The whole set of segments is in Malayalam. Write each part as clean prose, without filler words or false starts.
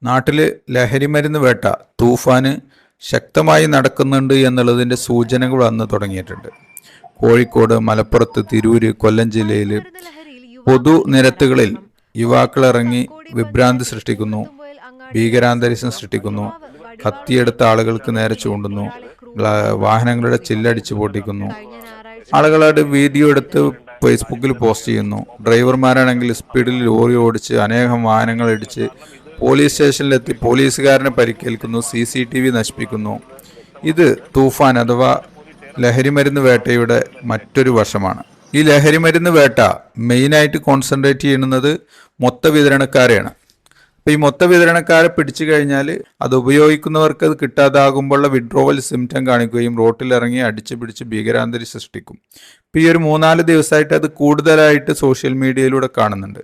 നാട്ടിൽ ലഹരിമരുന്ന് വേട്ട തൂഫാന് ശക്തമായി നടക്കുന്നുണ്ട് എന്നുള്ളതിൻ്റെ സൂചനകൾ വന്ന് തുടങ്ങിയിട്ടുണ്ട്. കോഴിക്കോട്, മലപ്പുറത്ത്, തിരൂര്, കൊല്ലം ജില്ലയിൽ പൊതുനിരത്തുകളിൽ യുവാക്കളിറങ്ങി വിഭ്രാന്തി സൃഷ്ടിക്കുന്നു, ഭീകരാന്തരീക്ഷം സൃഷ്ടിക്കുന്നു, കത്തിയെടുത്ത ആളുകൾക്ക് നേരെ ചൂണ്ടുന്നു, വാഹനങ്ങളുടെ ചില്ലടിച്ചു പൊട്ടിക്കുന്നു, ആളുകളായിട്ട് വീഡിയോ എടുത്ത് ഫേസ്ബുക്കിൽ പോസ്റ്റ് ചെയ്യുന്നു. ഡ്രൈവർമാരാണെങ്കിൽ സ്പീഡിൽ ലോറി ഓടിച്ച് അനേകം വാഹനങ്ങൾ ഇടിച്ച് പോലീസ് സ്റ്റേഷനിലെത്തി പോലീസുകാരനെ പരിക്കേൽക്കുന്നു, CCTV നശിപ്പിക്കുന്നു. ഇത് തൂഫാൻ അഥവാ ലഹരിമരുന്ന് വേട്ടയുടെ മറ്റൊരു വശമാണ്. ഈ ലഹരിമരുന്ന് വേട്ട മെയിനായിട്ട് കോൺസെൻട്രേറ്റ് ചെയ്യുന്നത് മൊത്ത വിതരണക്കാരെയാണ്. അപ്പോൾ ഈ മൊത്ത വിതരണക്കാരെ പിടിച്ചു കഴിഞ്ഞാൽ അത് ഉപയോഗിക്കുന്നവർക്ക് അത് കിട്ടാതാകുമ്പോഴുള്ള വിഡ്രോവൽ സിംറ്റം കാണിക്കുകയും റോട്ടിലിറങ്ങി അടിച്ചു പിടിച്ച് ഭീകരാന്തരീക്ഷം സൃഷ്ടിക്കും. ഇപ്പോൾ ഈ ഒരു 3-4 ദിവസമായിട്ട് അത് കൂടുതലായിട്ട് സോഷ്യൽ മീഡിയയിലൂടെ കാണുന്നുണ്ട്.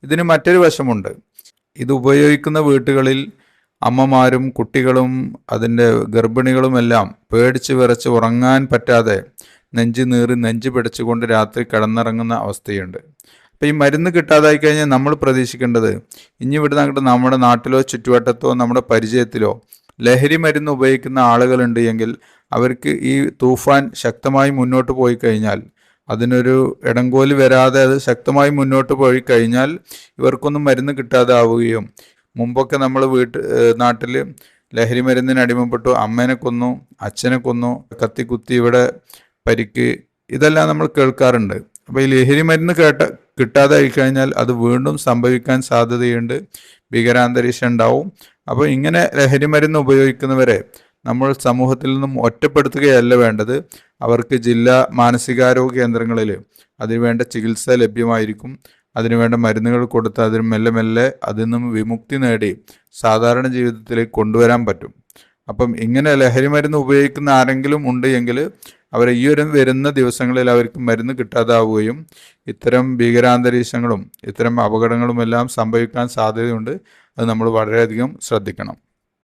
ഇതിന് മറ്റൊരു വശമുണ്ട്. ഇത് ഉപയോഗിക്കുന്ന വീട്ടുകളിൽ അമ്മമാരും കുട്ടികളും അതിൻ്റെ ഗർഭിണികളുമെല്ലാം പേടിച്ച് വിറച്ച് ഉറങ്ങാൻ പറ്റാതെ നെഞ്ച് നീറി നെഞ്ച് പിടിച്ചുകൊണ്ട് രാത്രി കിടന്നിറങ്ങുന്ന അവസ്ഥയുണ്ട്. അപ്പോൾ ഈ മരുന്ന് കിട്ടാതായി കഴിഞ്ഞാൽ നമ്മൾ പ്രതീക്ഷിക്കേണ്ടത് ഇനി ഇവിടുന്ന് അങ്ങോട്ട് നമ്മുടെ നാട്ടിലോ ചുറ്റുവട്ടത്തോ നമ്മുടെ പരിചയത്തിലോ ലഹരി മരുന്ന് ഉപയോഗിക്കുന്ന ആളുകളുണ്ട് എങ്കിൽ അവർക്ക് ഈ തൂഫാൻ ശക്തമായി മുന്നോട്ട് പോയി കഴിഞ്ഞാൽ, അതിനൊരു ഇടങ്കോല് വരാതെ അത് ശക്തമായി മുന്നോട്ട് പോയി കഴിഞ്ഞാൽ ഇവർക്കൊന്നും മരുന്ന് കിട്ടാതെ ആവുകയും, മുമ്പൊക്കെ നമ്മൾ നാട്ടിൽ ലഹരി മരുന്നിന് അടിമപ്പെട്ടു അമ്മേനെ കൊന്നു, അച്ഛനെ കൊന്നു, കത്തിക്കുത്തി ഇവിടെ പരിക്ക്, ഇതെല്ലാം നമ്മൾ കേൾക്കാറുണ്ട്. അപ്പോൾ ഈ ലഹരി മരുന്ന് കിട്ടാതായി കഴിഞ്ഞാൽ അത് വീണ്ടും സംഭവിക്കാൻ സാധ്യതയുണ്ട്, ഭീകരാന്തരീക്ഷം ഉണ്ടാവും. അപ്പോൾ ഇങ്ങനെ ലഹരി മരുന്ന് ഉപയോഗിക്കുന്നവരെ നമ്മൾ സമൂഹത്തിൽ നിന്നും ഒറ്റപ്പെടുത്തുകയല്ല വേണ്ടത്. അവർക്ക് ജില്ലാ മാനസികാരോഗ്യ കേന്ദ്രങ്ങളിൽ അതിനുവേണ്ട ചികിത്സ ലഭ്യമായിരിക്കും. അതിനുവേണ്ട മരുന്നുകൾ കൊടുത്ത് അതിന് മെല്ലെ മെല്ലെ അതിൽ നിന്നും വിമുക്തി നേടി സാധാരണ ജീവിതത്തിലേക്ക് കൊണ്ടുവരാൻ പറ്റും. അപ്പം ഇങ്ങനെ ലഹരി മരുന്ന് ഉപയോഗിക്കുന്ന ആരെങ്കിലും ഉണ്ട് എങ്കിൽ അവരെ ഈ വരുന്ന ദിവസങ്ങളിൽ അവർക്ക് മരുന്ന് കിട്ടാതാവുകയും ഇത്തരം ഭീകരാന്തരീക്ഷങ്ങളും ഇത്തരം അപകടങ്ങളുമെല്ലാം സംഭവിക്കാൻ സാധ്യതയുണ്ട്. അത് നമ്മൾ വളരെയധികം ശ്രദ്ധിക്കണം.